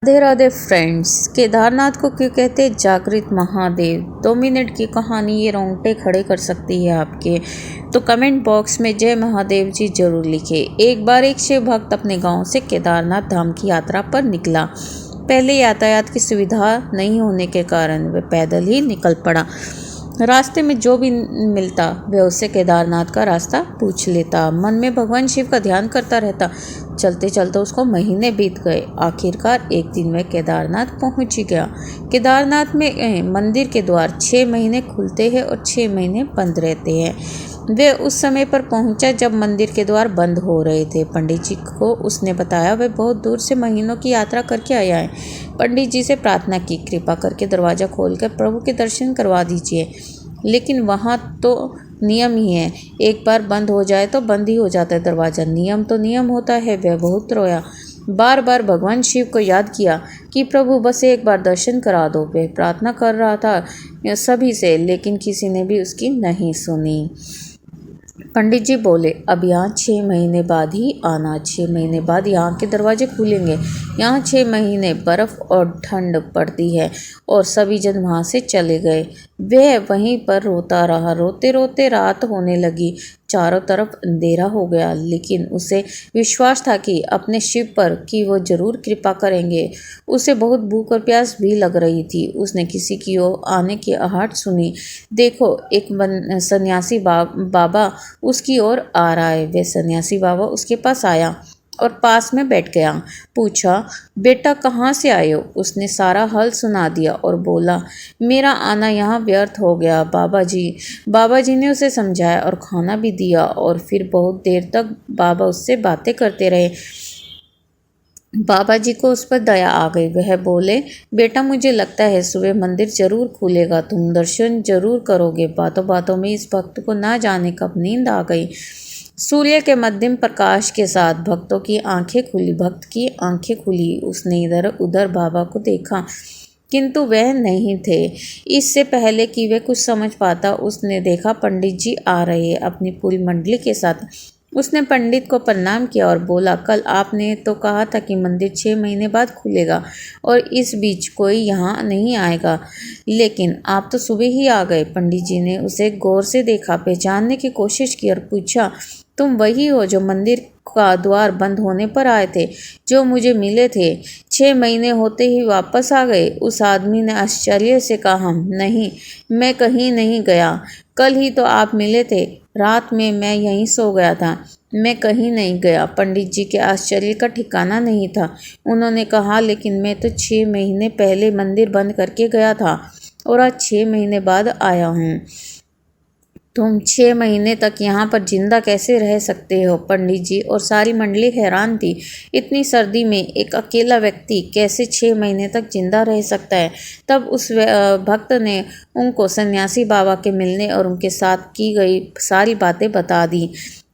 Radhe Radhe friends. Kedarnath को क्यों कहते हैं जागृत महादेव? 2 मिनट की कहानी ये रोंगटे खड़े कर सकती है आपके। तो कमेंट बॉक्स में जय महादेव जी जरूर लिखें। एक बार एक शिव भक्त अपने गांव से केदारनाथ धाम की यात्रा पर निकला। पहले यातायात की सुविधा नहीं होने के कारण वह पैदल ही निकल पड़ा। रास्ते में जो भी मिलता वह उससे केदारनाथ का रास्ता पूछ लेता। मन में भगवान शिव का ध्यान करता रहता। चलते चलते उसको महीने बीत गए। आखिरकार एक दिन वह केदारनाथ पहुंच ही गया। केदारनाथ में मंदिर के द्वार 6 महीने खुलते हैं और 6 महीने बंद रहते हैं। वह उस समय पर पहुंचा जब मंदिर के द्वार बंद हो रहे थे। पंडित जी को उसने बताया वह बहुत दूर से महीनों की यात्रा करके आया है। पंडित जी से प्रार्थना की, कृपा करके दरवाज़ा खोलकर प्रभु के दर्शन करवा दीजिए। लेकिन वहाँ तो नियम ही है, एक बार बंद हो जाए तो बंद ही हो जाता है दरवाज़ा। नियम तो नियम होता है। वह बहुत रोया, बार बार भगवान शिव को याद किया कि प्रभु बस एक बार दर्शन करा दो। वह प्रार्थना कर रहा था सभी से, लेकिन किसी ने भी उसकी नहीं सुनी। पंडित जी बोले, अब यहाँ 6 महीने बाद ही आना। 6 महीने बाद यहाँ के दरवाजे खुलेंगे। यहाँ 6 महीने बर्फ़ और ठंड पड़ती है। और सभी जन वहाँ से चले गए। वह वहीं पर रोता रहा। रोते रोते रात होने लगी। चारों तरफ अंधेरा हो गया, लेकिन उसे विश्वास था कि अपने शिव पर कि वो जरूर कृपा करेंगे। उसे बहुत भूख और प्यास भी लग रही थी। उसने किसी की ओर आने की आहट सुनी। देखो, एक सन्यासी बाबा उसकी ओर आ रहा है। वह सन्यासी बाबा उसके पास आया और पास में बैठ गया। पूछा, बेटा कहाँ से आए हो? उसने सारा हाल सुना दिया और बोला, मेरा आना यहाँ व्यर्थ हो गया बाबा जी ने उसे समझाया और खाना भी दिया। और फिर बहुत देर तक बाबा उससे बातें करते रहे। बाबा जी को उस पर दया आ गई। वह बोले, बेटा मुझे लगता है सुबह मंदिर जरूर खुलेगा, तुम दर्शन जरूर करोगे। बातों बातों में इस भक्त को ना जाने कब नींद आ गई। सूर्य के मध्यम प्रकाश के साथ भक्त की आंखें खुली। उसने इधर उधर बाबा को देखा, किंतु वह नहीं थे। इससे पहले कि वह कुछ समझ पाता, उसने देखा पंडित जी आ रहे अपनी पूरी मंडली के साथ। उसने पंडित को प्रणाम किया और बोला, कल आपने तो कहा था कि मंदिर 6 महीने बाद खुलेगा और इस बीच कोई यहाँ नहीं आएगा, लेकिन आप तो सुबह ही आ गए। पंडित जी ने उसे गौर से देखा, पहचानने की कोशिश की और पूछा, तुम वही हो जो मंदिर का द्वार बंद होने पर आए थे, जो मुझे मिले थे? 6 महीने होते ही वापस आ गए? उस आदमी ने आश्चर्य से कहा, नहीं, मैं कहीं नहीं गया। कल ही तो आप मिले थे। रात में मैं यहीं सो गया था। मैं कहीं नहीं गया। पंडित जी के आश्चर्य का ठिकाना नहीं था। उन्होंने कहा, लेकिन मैं तो 6 महीने पहले मंदिर बंद करके गया था और आज 6 महीने बाद आया हूँ। तुम 6 महीने तक यहाँ पर जिंदा कैसे रह सकते हो? पंडित जी और सारी मंडली हैरान थी। इतनी सर्दी में एक अकेला व्यक्ति कैसे 6 महीने तक जिंदा रह सकता है? तब उस भक्त ने उनको सन्यासी बाबा के मिलने और उनके साथ की गई सारी बातें बता दी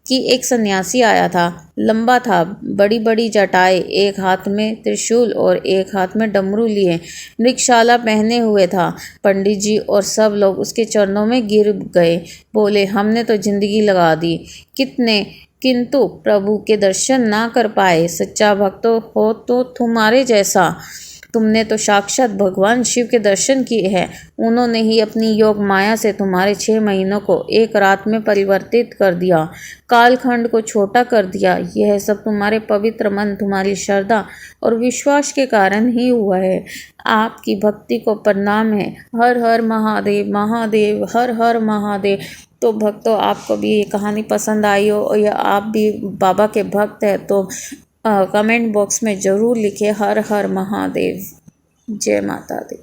कि एक सन्यासी आया था, लंबा था, बड़ी बड़ी जटाएं, एक हाथ में त्रिशूल और एक हाथ में डमरू लिए, मृगशाला पहने हुए था। पंडित जी और सब लोग उसके चरणों में गिर गए। बोले, हमने तो जिंदगी लगा दी किंतु प्रभु के दर्शन ना कर पाए। सच्चा भक्त हो तो तुम्हारे जैसा। तुमने तो साक्षात भगवान शिव के दर्शन किए हैं। उन्होंने ही अपनी योग माया से तुम्हारे 6 महीनों को एक रात में परिवर्तित कर दिया, कालखंड को छोटा कर दिया। यह सब तुम्हारे पवित्र मन, तुम्हारी श्रद्धा और विश्वास के कारण ही हुआ है। आपकी भक्ति को प्रणाम है। हर हर महादेव, महादेव हर हर महादेव। तो भक्तों, आपको भी ये कहानी पसंद आई हो या आप भी बाबा के भक्त हैं तो कमेंट बॉक्स में ज़रूर लिखें हर हर महादेव। जय माता दी।